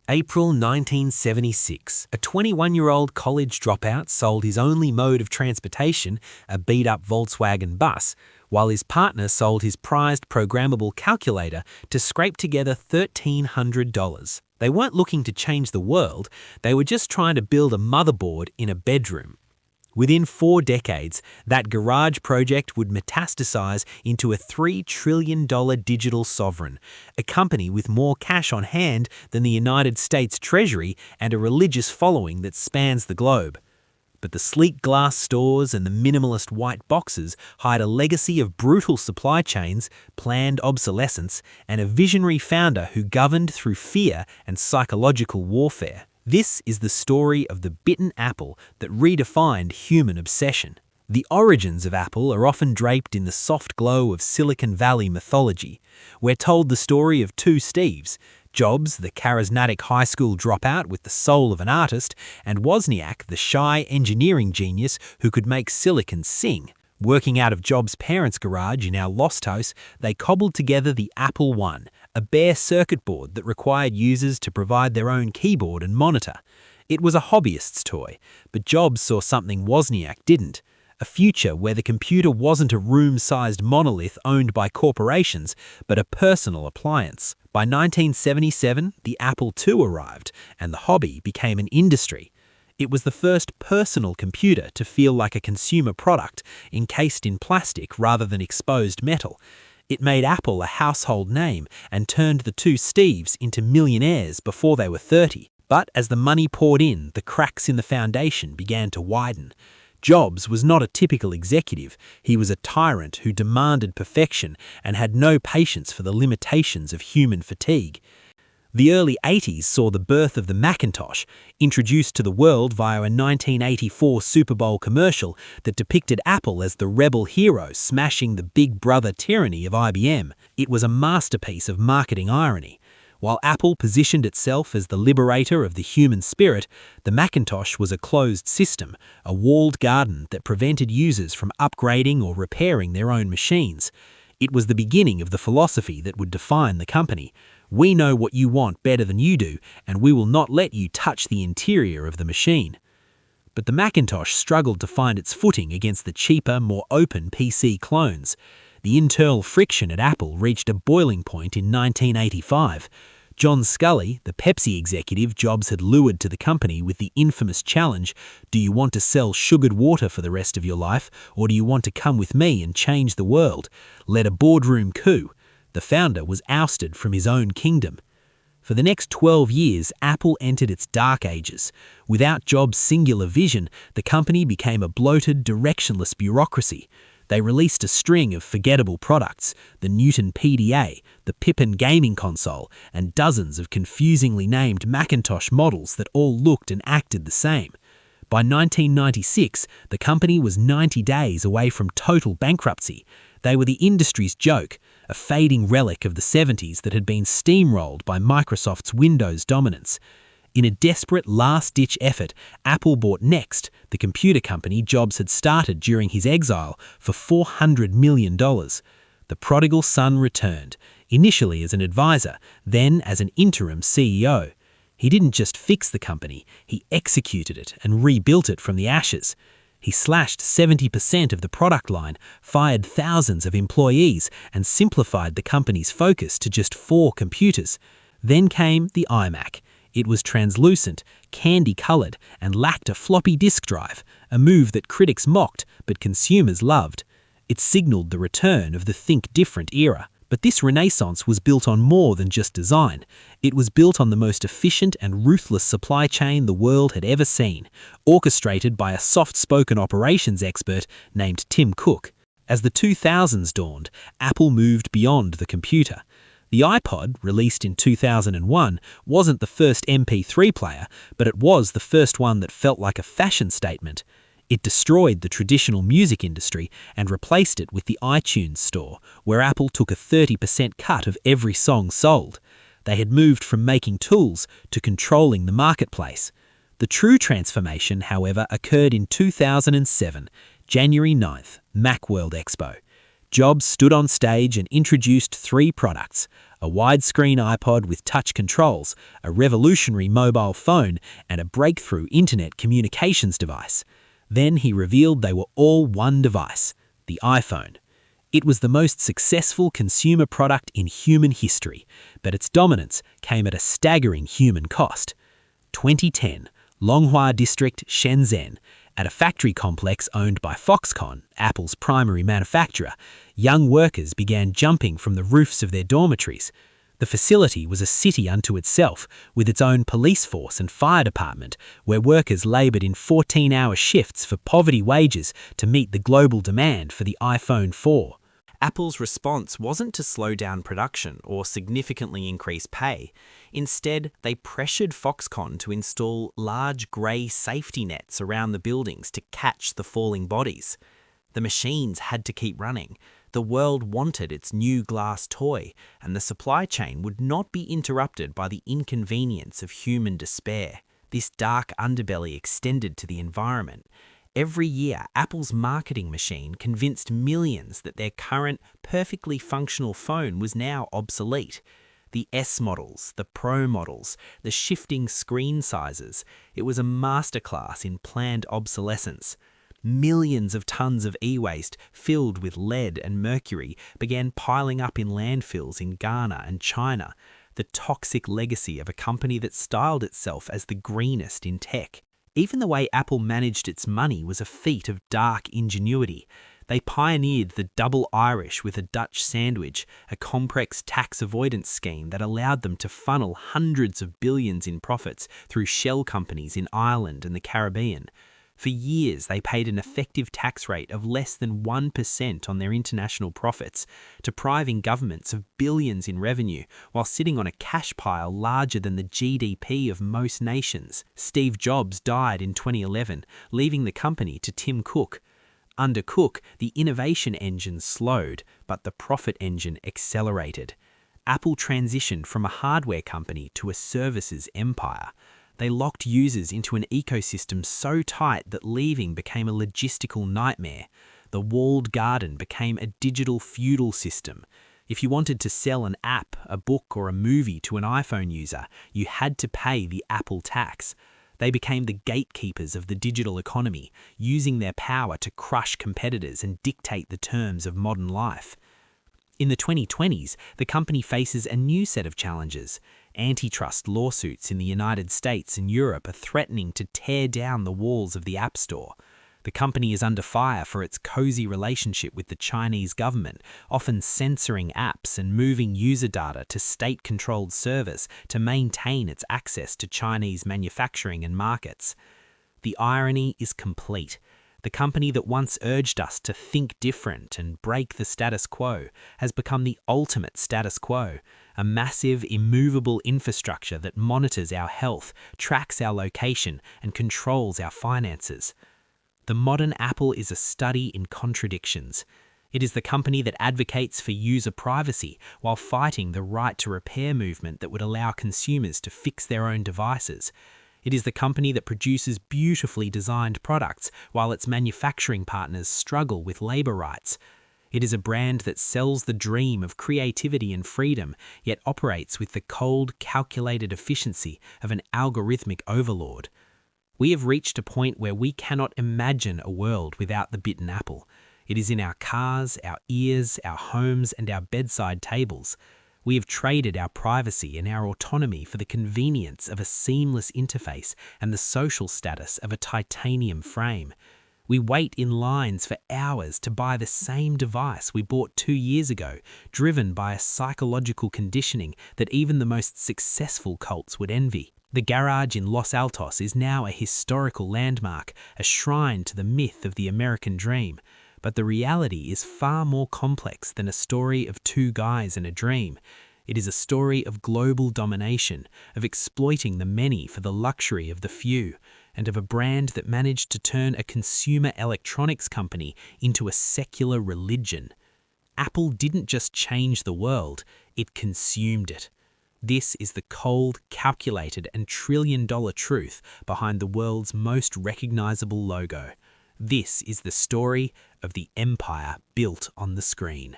April 1976, a 21-year-old college dropout sold his only mode of transportation, a beat-up Volkswagen bus, while his partner sold his prized programmable calculator to scrape together $1,300. They weren't looking to change the world, they were just trying to build a motherboard in a bedroom. Within 4 decades, that garage project would metastasize into a $3 trillion digital sovereign, a company with more cash on hand than the United States Treasury and a religious following that spans the globe. But the sleek glass stores and the minimalist white boxes hide a legacy of brutal supply chains, planned obsolescence, and a visionary founder who governed through fear and psychological warfare. This is the story of the bitten apple that redefined human obsession. The origins of Apple are often draped in the soft glow of Silicon Valley mythology. We're told the story of two Steves, Jobs, the charismatic high school dropout with the soul of an artist, and Wozniak, the shy engineering genius who could make silicon sing. Working out of Jobs' parents' garage in our lost house, they cobbled together the Apple I, a bare circuit board that required users to provide their own keyboard and monitor. It was a hobbyist's toy, but Jobs saw something Wozniak didn't: a future where the computer wasn't a room-sized monolith owned by corporations, but a personal appliance. By 1977, the Apple II arrived, and the hobby became an industry. It was the first personal computer to feel like a consumer product, encased in plastic rather than exposed metal. It made Apple a household name and turned the two Steves into millionaires before they were 30. But as the money poured in, the cracks in the foundation began to widen. Jobs was not a typical executive. He was a tyrant who demanded perfection and had no patience for the limitations of human fatigue. The early 80s saw the birth of the Macintosh, introduced to the world via a 1984 Super Bowl commercial that depicted Apple as the rebel hero smashing the big brother tyranny of IBM. It was a masterpiece of marketing irony. While Apple positioned itself as the liberator of the human spirit, the Macintosh was a closed system, a walled garden that prevented users from upgrading or repairing their own machines. It was the beginning of the philosophy that would define the company. We know what you want better than you do, and we will not let you touch the interior of the machine. But the Macintosh struggled to find its footing against the cheaper, more open PC clones. The internal friction at Apple reached a boiling point in 1985. John Scully, the Pepsi executive Jobs had lured to the company with the infamous challenge, "Do you want to sell sugared water for the rest of your life, or do you want to come with me and change the world?" led a boardroom coup. The founder was ousted from his own kingdom. For the next 12 years, Apple entered its dark ages. Without Jobs' singular vision, the company became a bloated, directionless bureaucracy. They released a string of forgettable products: the Newton PDA, the Pippin gaming console, and dozens of confusingly named Macintosh models that all looked and acted the same. By 1996, the company was 90 days away from total bankruptcy. They were the industry's joke, a fading relic of the 70s that had been steamrolled by Microsoft's Windows dominance. In a desperate last-ditch effort, Apple bought Next, the computer company Jobs had started during his exile, for $400 million. The prodigal son returned, initially as an advisor, then as an interim CEO. He didn't just fix the company, he executed it and rebuilt it from the ashes. He slashed 70% of the product line, fired thousands of employees, and simplified the company's focus to just 4 computers. Then came the iMac. It was translucent, candy-colored, and lacked a floppy disk drive, a move that critics mocked but consumers loved. It signaled the return of the Think Different era. But this renaissance was built on more than just design. It was built on the most efficient and ruthless supply chain the world had ever seen, orchestrated by a soft-spoken operations expert named Tim Cook. As the 2000s dawned, Apple moved beyond the computer. The iPod, released in 2001, wasn't the first MP3 player, but it was the first one that felt like a fashion statement. It destroyed the traditional music industry and replaced it with the iTunes Store, where Apple took a 30% cut of every song sold. They had moved from making tools to controlling the marketplace. The true transformation, however, occurred in 2007, January 9th, Macworld Expo. Jobs stood on stage and introduced 3 products: a widescreen iPod with touch controls, a revolutionary mobile phone, and a breakthrough internet communications device. Then he revealed they were all one device, the iPhone. It was the most successful consumer product in human history, but its dominance came at a staggering human cost. 2010, Longhua District, Shenzhen. At a factory complex owned by Foxconn, Apple's primary manufacturer, young workers began jumping from the roofs of their dormitories. The facility was a city unto itself, with its own police force and fire department, where workers laboured in 14-hour shifts for poverty wages to meet the global demand for the iPhone 4. Apple's response wasn't to slow down production or significantly increase pay. Instead, they pressured Foxconn to install large grey safety nets around the buildings to catch the falling bodies. The machines had to keep running. The world wanted its new glass toy, and the supply chain would not be interrupted by the inconvenience of human despair. This dark underbelly extended to the environment. Every year, Apple's marketing machine convinced millions that their current, perfectly functional phone was now obsolete. The S models, the Pro models, the shifting screen sizes, it was a masterclass in planned obsolescence. Millions of tons of e-waste filled with lead and mercury began piling up in landfills in Ghana and China, the toxic legacy of a company that styled itself as the greenest in tech. Even the way Apple managed its money was a feat of dark ingenuity. They pioneered the double Irish with a Dutch sandwich, a complex tax avoidance scheme that allowed them to funnel hundreds of billions in profits through shell companies in Ireland and the Caribbean. For years, they paid an effective tax rate of less than 1% on their international profits, depriving governments of billions in revenue while sitting on a cash pile larger than the GDP of most nations. Steve Jobs died in 2011, leaving the company to Tim Cook. Under Cook, the innovation engine slowed, but the profit engine accelerated. Apple transitioned from a hardware company to a services empire. They locked users into an ecosystem so tight that leaving became a logistical nightmare. The walled garden became a digital feudal system. If you wanted to sell an app, a book, or a movie to an iPhone user, you had to pay the Apple tax. They became the gatekeepers of the digital economy, using their power to crush competitors and dictate the terms of modern life. In the 2020s, the company faces a new set of challenges. Antitrust lawsuits in the United States and Europe are threatening to tear down the walls of the App Store. The company is under fire for its cozy relationship with the Chinese government, often censoring apps and moving user data to state-controlled servers to maintain its access to Chinese manufacturing and markets. The irony is complete. The company that once urged us to think different and break the status quo has become the ultimate status quo, a massive, immovable infrastructure that monitors our health, tracks our location, and controls our finances. The modern Apple is a study in contradictions. It is the company that advocates for user privacy while fighting the right to repair movement that would allow consumers to fix their own devices. It is the company that produces beautifully designed products while its manufacturing partners struggle with labor rights. It is a brand that sells the dream of creativity and freedom, yet operates with the cold, calculated efficiency of an algorithmic overlord. We have reached a point where we cannot imagine a world without the bitten apple. It is in our cars, our ears, our homes, and our bedside tables. We have traded our privacy and our autonomy for the convenience of a seamless interface and the social status of a titanium frame. We wait in lines for hours to buy the same device we bought 2 years ago, driven by a psychological conditioning that even the most successful cults would envy. The garage in Los Altos is now a historical landmark, a shrine to the myth of the American dream. But the reality is far more complex than a story of two guys and a dream. It is a story of global domination, of exploiting the many for the luxury of the few, and of a brand that managed to turn a consumer electronics company into a secular religion. Apple didn't just change the world, it consumed it. This is the cold, calculated, and trillion-dollar truth behind the world's most recognizable logo. This is the story of the empire built on the screen.